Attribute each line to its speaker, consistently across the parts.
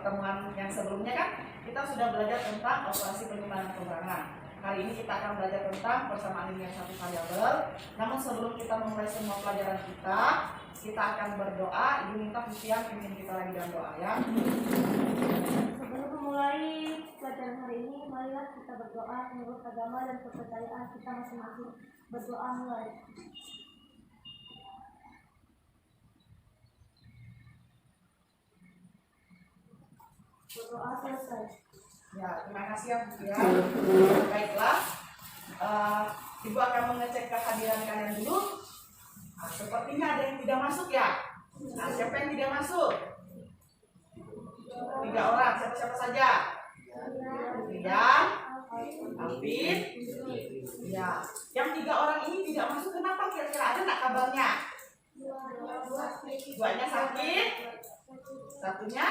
Speaker 1: pertemuan yang sebelumnya kan kita sudah belajar tentang operasi penyimpanan pembarangan. Hari ini kita akan belajar tentang persamaan linear satu variabel. Namun sebelum kita memulai semua pelajaran kita akan berdoa. Ibu minta Fusian pimpin kita lagi dalam doa ya.
Speaker 2: Sebelum memulai pelajaran hari ini, marilah kita berdoa menurut agama dan kepercayaan kita masing-masing. Berdoa mulai. Berdoa selesai.
Speaker 1: Ya, terima kasih ya Bu ya. Baiklah, Ibu akan mengecek kehadiran kalian dulu. Nah, sepertinya ada yang tidak masuk ya. Nah, siapa yang tidak masuk? 3 orang, siapa-siapa saja? Rian, Alvin, ya. Yang 3 orang ini tidak masuk, kenapa kira-kira? Ada nggak kabarnya? 2-nya sakit, 1-nya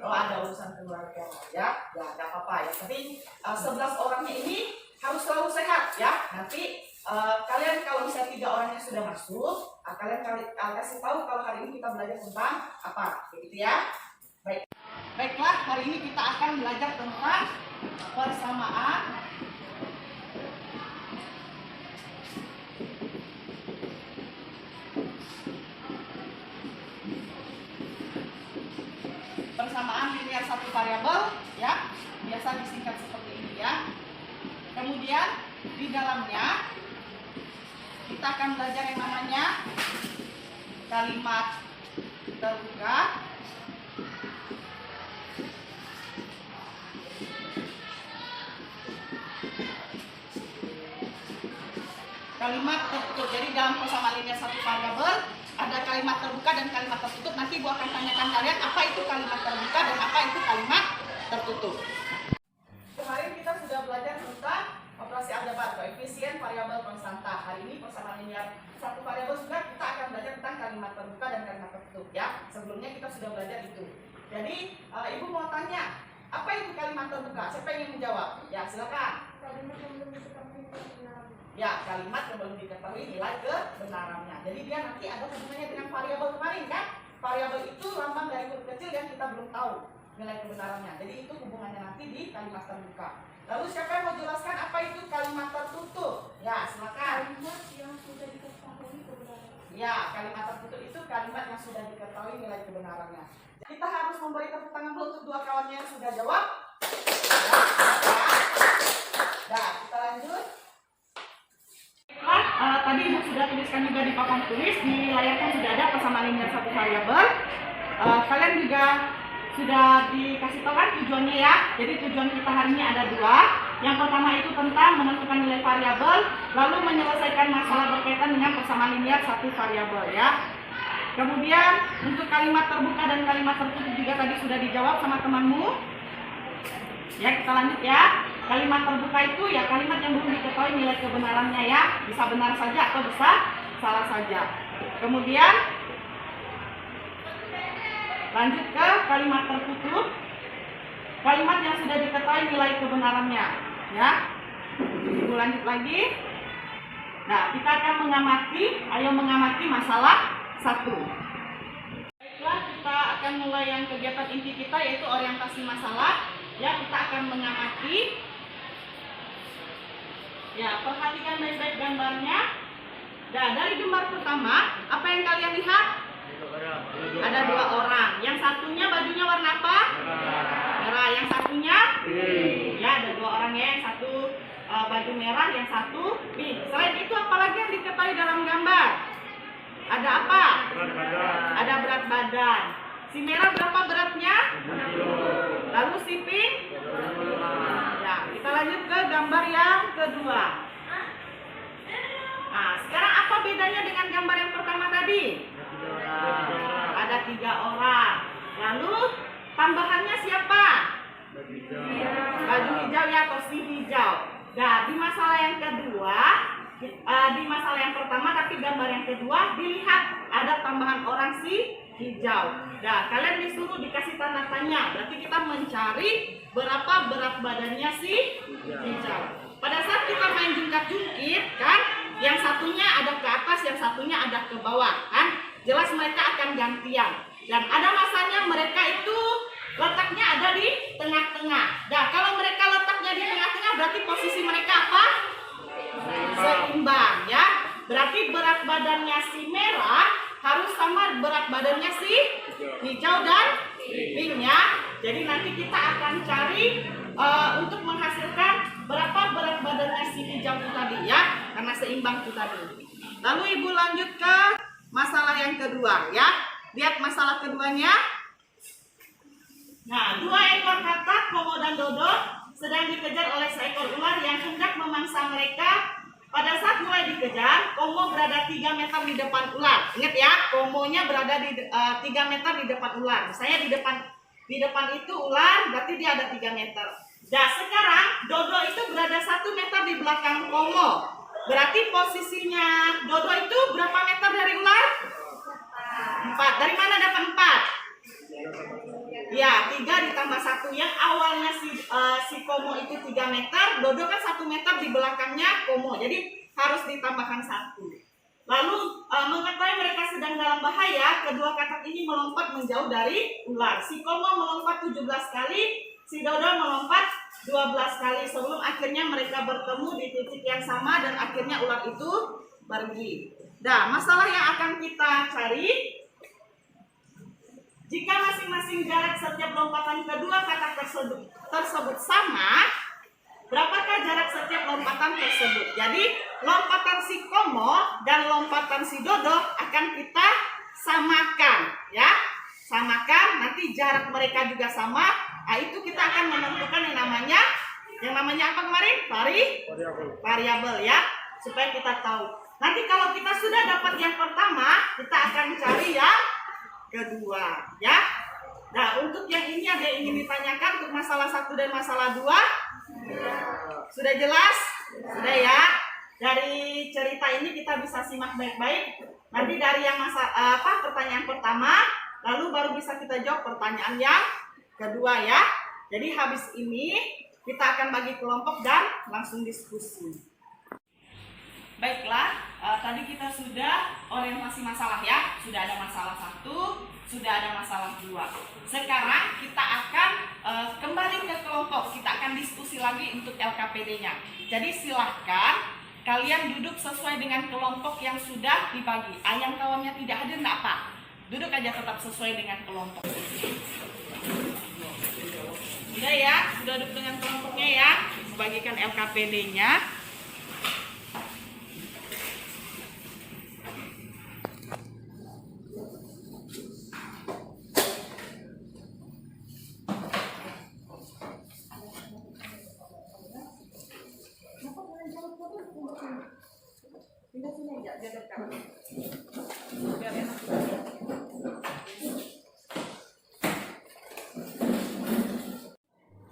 Speaker 1: ada urusan keluarga ya nggak apa-apa ya, tapi 11 orangnya ini harus selalu sehat ya. Nanti kalian kalau misalnya 3 orangnya sudah masuk, kalian kasih tahu kalau hari ini kita belajar tentang apa, begitu ya. Baiklah, hari ini kita akan belajar tentang persamaan linear satu variabel ya, biasa disingkat seperti ini ya. Kemudian di dalamnya kita akan belajar yang namanya kalimat terbuka, kalimat tertutup. Jadi dalam persamaan linear satu variabel ada kalimat terbuka dan kalimat tertutup. Nanti Ibu akan tanyakan kalian apa itu kalimat terbuka dan apa itu kalimat tertutup. Kemarin kita sudah belajar tentang operasi aljabar, koefisien, variabel, konstanta. Hari ini persamaan linear satu variabel juga kita akan belajar tentang kalimat terbuka dan kalimat tertutup ya. Sebelumnya kita sudah belajar itu. Jadi Ibu mau tanya, apa itu kalimat terbuka? Siapa yang ingin menjawab? Ya, silakan. Ya, kalimat yang belum diketahui nilai kebenarannya. Jadi dia nanti ada hubungannya dengan variabel kemarin kan? Variabel itu lambang dari huruf kecil yang kita belum tahu nilai kebenarannya. Jadi itu hubungannya nanti di kalimat terbuka. Lalu siapa yang mau jelaskan apa itu kalimat tertutup? Ya, silakan.
Speaker 2: Kalimat yang sudah diketahui kebenarannya.
Speaker 1: Ya, kalimat tertutup itu kalimat yang sudah diketahui nilai kebenarannya. Kita harus memberi tepuk tangan dulu untuk 2 kawannya yang sudah jawab. Nah, kita lanjut. Tadi Ibu sudah tuliskan juga di papan tulis, di layar kan sudah ada persamaan linear satu variabel. Kalian juga sudah dikasih tahu kan tujuannya ya. Jadi tujuan kita hari ini ada 2. Yang pertama itu tentang menentukan nilai variabel, lalu menyelesaikan masalah berkaitan dengan persamaan linear satu variabel ya. Kemudian untuk kalimat terbuka dan kalimat tertutup juga tadi sudah dijawab sama temanmu. Ya, kita lanjut ya. Kalimat terbuka itu ya kalimat yang belum diketahui nilai kebenarannya ya. Bisa benar saja atau bisa salah saja. Kemudian lanjut ke kalimat tertutup. Kalimat yang sudah diketahui nilai kebenarannya ya. Ibu lanjut lagi. Nah, kita akan mengamati masalah 1. Baiklah, kita akan mulai yang kegiatan inti kita yaitu orientasi masalah. Ya, kita akan mengamati. Ya, perhatikan baik-baik gambarnya. Nah, dari gambar pertama, apa yang kalian lihat? Ada 2 orang. Yang satunya bajunya warna apa? Merah. Yang satunya? Ya, ada 2 orang ya. Yang satu baju merah, yang satu pink. Selain itu, apalagi yang diketahui dalam gambar? Ada apa? Ada berat badan. Si merah berapa beratnya? Lalu si pink? Ya, kita lanjut ke gambar yang kedua. Nah, sekarang apa bedanya dengan gambar yang pertama tadi? Ada 3 orang. Lalu tambahannya siapa? Baju hijau ya, atau si hijau. Nah, di masalah yang kedua, di masalah yang pertama tapi gambar yang kedua dilihat ada tambahan orang si hijau. Nah, kalian disuruh dikasih tanda tanya. Berarti kita mencari berapa berat badannya si hijau. Pada saat kita main jungkat-jungkit kan, yang satunya ada ke atas, yang satunya ada ke bawah kan. Jelas mereka akan gantian. Dan ada masanya mereka itu letaknya ada di tengah-tengah. Nah, kalau mereka letaknya di tengah-tengah berarti posisi mereka apa? Seimbang ya. Berarti berat badannya si merah harus sama berat badannya si hijau dan pink ya. Jadi nanti kita akan cari untuk menghasilkan berapa berat badannya si hijau itu tadi ya, karena seimbang itu tadi. Lalu Ibu lanjut ke masalah yang kedua ya. Lihat masalah keduanya. Nah, 2 ekor katak, Komo dan Dodo sedang dikejar oleh seekor ular yang hendak memangsa mereka. Pada saat mulai dikejar, Komo berada 3 meter di depan ular. Ingat ya, Komonya berada di 3 meter di depan ular. Misalnya di depan itu ular, berarti dia ada 3 meter. Nah, sekarang Dodo itu berada 1 meter di belakang Komo. Berarti posisinya Dodo itu berapa meter dari ular? 4. Dari mana dapat 4? Ya, 3 ditambah 1. Yang awalnya si Komo itu 3 meter, Dodo kan 1 meter di belakangnya Komo. Jadi harus ditambahkan 1. Lalu mengetahui mereka sedang dalam bahaya, kedua katak ini melompat menjauh dari ular. Si Komo melompat 17 kali, si Dodo melompat 12 kali sebelum akhirnya mereka bertemu di titik yang sama dan akhirnya ular itu pergi. Nah, masalah yang akan kita cari, jika masing-masing jarak setiap lompatan kedua katak tersebut sama, berapakah jarak setiap lompatan tersebut? Jadi, lompatan si Komo dan lompatan si Dodo akan kita samakan, ya. Samakan, nanti jarak mereka juga sama. Nah, itu kita akan menentukan yang namanya apa kemarin? Variabel, ya, supaya kita tahu. Nanti kalau kita sudah dapat yang pertama, kita akan cari yang kedua, ya. Nah, untuk yang ini ada yang ingin ditanyakan untuk masalah 1 dan masalah 2? Sudah jelas? Sudah ya. Dari cerita ini kita bisa simak baik-baik. Nanti dari yang pertanyaan pertama, lalu baru bisa kita jawab pertanyaan yang kedua ya. Jadi habis ini kita akan bagi kelompok dan langsung diskusi. Baiklah, tadi kita sudah orientasi masalah ya. Sudah ada masalah 1, sudah ada masalah 2. Sekarang kita akan kembali ke kelompok. Kita akan diskusi lagi untuk LKPD-nya. Jadi silahkan kalian duduk sesuai dengan kelompok yang sudah dibagi. Yang kawannya tidak hadir enggak apa. Duduk aja tetap sesuai dengan kelompok. Sudah ya, sudah duduk dengan kelompoknya ya. Bagikan LKPD-nya. Pindah sini aja, biar dekat. Biar enak.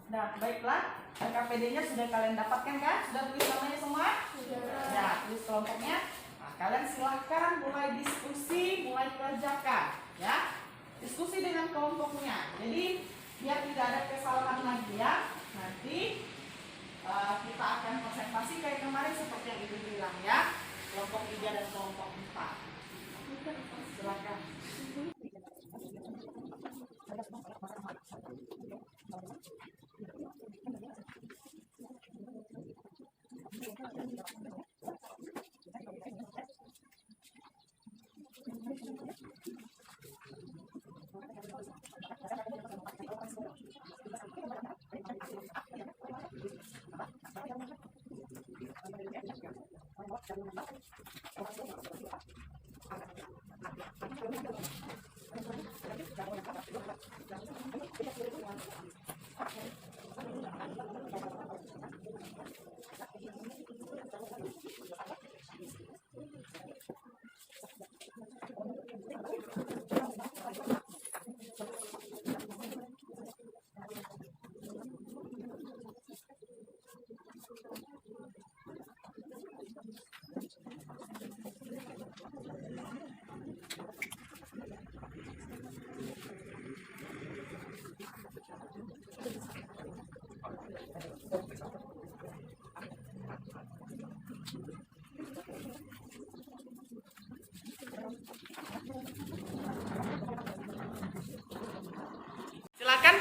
Speaker 1: Nah, baiklah. LKPD-nya sudah kalian dapatkan kan? Sudah tulis namanya semua? Sudah. Nah, tulis kelompoknya. Nah, kalian silahkan mulai diskusi, mulai kerjakan. Ya, diskusi dengan kelompoknya. Jadi, biar tidak ada kesalahan lagi ya. Nanti kita akan konsentrasi kayak kemarin seperti yang Ibu bilang ya. Kelompok 3 dan kelompok 4. Silakan.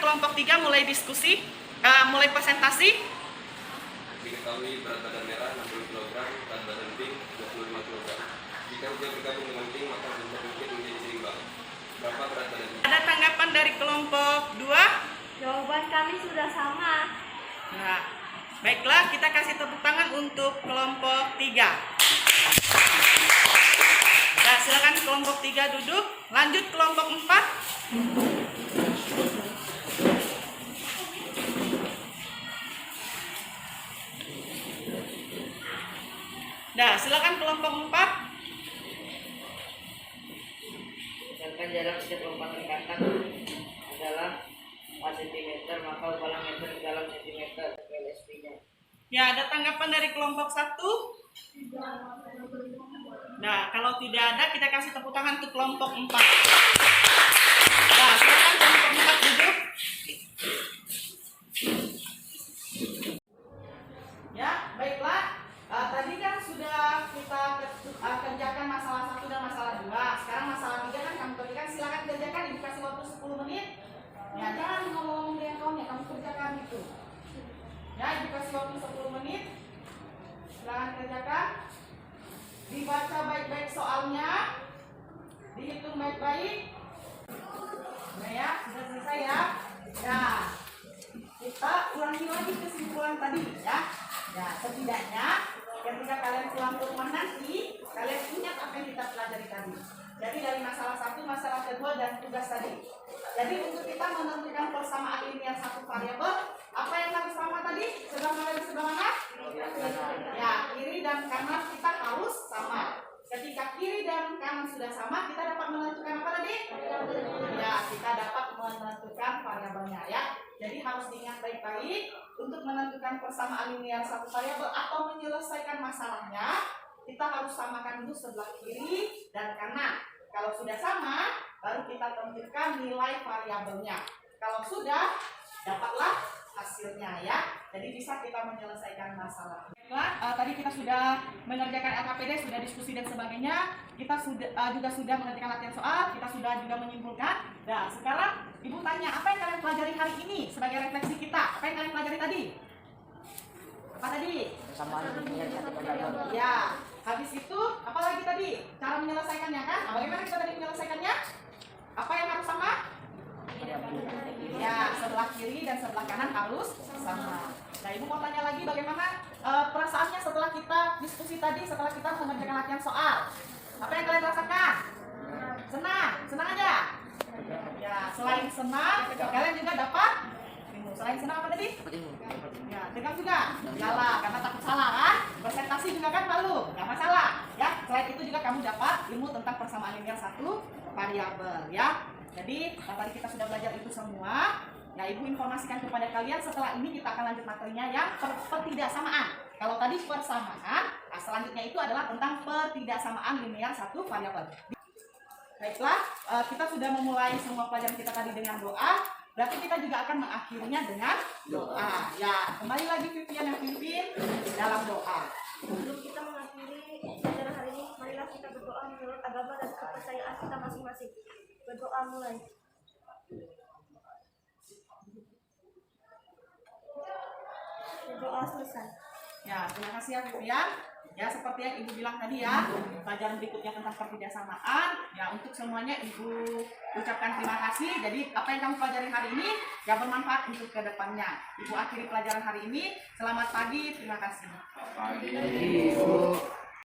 Speaker 1: kelompok 3 mulai diskusi, mulai presentasi.
Speaker 3: Diketahui berat badan merah 60 kg, berat badan pink 25 kg. Jika dia bergabung dengan pink, maka bentuk mungkin menjadi seimbang. Berapa berat badan pink?
Speaker 1: Ada tanggapan dari kelompok 2?
Speaker 2: Jawaban kami sudah sama.
Speaker 1: Nah, baiklah, kita kasih tepuk tangan untuk kelompok 3. Nah, silakan kelompok 3 duduk. Lanjut kelompok 4. Nah, silakan kelompok 4.
Speaker 4: Misalkan jarak setiap lompatan katak adalah 4 cm, maka ubalan meter dalam cm LSP-nya.
Speaker 1: Ya, ada tanggapan dari kelompok 1? Nah, kalau tidak ada, kita kasih tepuk tangan untuk kelompok 4. Nah, silakan kelompok 4 duduk. Ya, baiklah. Tadi kan sudah kita kerjakan masalah 1 dan masalah 2. Sekarang masalah 3 kan kamu kerjakan. Silakan kerjakan, ibu kasih waktu 10 menit. Ya, jangan ngomong dengan kawan ya, kamu kerjakan itu. Ya, ibu kasih waktu 10 menit. Silakan kerjakan. Dibaca baik-baik soalnya. Dihitung baik-baik. Nah ya, sudah selesai ya. Nah, kita ulangi lagi kesimpulan tadi ya. Ya, setidaknya ketika kalian pulang ke rumah nanti, kalian ingat apa yang kita pelajari tadi. Jadi dari masalah 1, masalah kedua, dan tugas tadi. Jadi untuk kita menentukan persamaan linear satu variabel, apa yang harus sama tadi? Sebelah mana dan sebelah mana? Ya, kiri dan kanan kita harus sama. Ketika kiri dan kanan sudah sama, kita dapat menentukan apa tadi? Ya, kita dapat menentukan variabelnya ya. Jadi harus diingat baik-baik untuk menentukan persamaan linear satu variabel atau menyelesaikan masalahnya, kita harus samakan dulu sebelah kiri dan kanan. Kalau sudah sama, baru kita tentukan nilai variabelnya. Kalau sudah, dapatlah hasilnya ya. Jadi bisa kita menyelesaikan masalah. Baiklah, tadi kita sudah mengerjakan LKPD, sudah diskusi dan sebagainya. Kita juga sudah mengerjakan latihan soal, kita sudah juga menyimpulkan. Nah, sekarang Ibu tanya, apa yang kalian pelajari hari ini sebagai refleksi kita? Apa yang kalian pelajari tadi? Apa tadi?
Speaker 4: Persamaan linear satu variabel.
Speaker 1: Ya, habis itu apa lagi tadi? Cara menyelesaikannya kan? Nah, bagaimana kita tadi menyelesaikannya? Apa yang harus sama? Ya, sebelah kiri dan sebelah kanan harus sama. Nah, Ibu mau tanya lagi bagaimana perasaannya setelah kita diskusi tadi, setelah kita mengerjakan latihan soal. Apa yang kalian rasakan? Senang? Senang aja? Ya, selain senang, kalian juga dapat ilmu. Selain senang apa tadi? Ya, tegang juga? Salah, karena takut salah kan? Presentasi juga kan malu, nggak masalah. Ya, selain itu juga kamu dapat ilmu tentang persamaan linear satu variabel ya. Jadi, tadi kita sudah belajar itu semua. Ya, Ibu informasikan kepada kalian setelah ini kita akan lanjut materinya yang pertidaksamaan. Kalau tadi persamaan, selanjutnya itu adalah tentang pertidaksamaan linear satu variabel. Baiklah, kita sudah memulai semua pelajaran kita tadi dengan doa. Berarti kita juga akan mengakhirinya dengan doa. Ya, kembali lagi Vivian yang pimpin dalam doa.
Speaker 2: Sebelum kita mengakhiri pelajaran hari ini, marilah kita berdoa menurut agama dan kepercayaan kita masing-masing. Berdoa mulai. Berdoa selesai.
Speaker 1: Ya, terima kasih ya Vivian. Ya, seperti yang Ibu bilang tadi ya, pelajaran berikutnya tentang pertidaksamaan. Ya, untuk semuanya Ibu ucapkan terima kasih. Jadi, apa yang kamu pelajari hari ini ya bermanfaat untuk kedepannya. Ibu akhiri pelajaran hari ini. Selamat pagi, terima kasih.
Speaker 3: Pagi.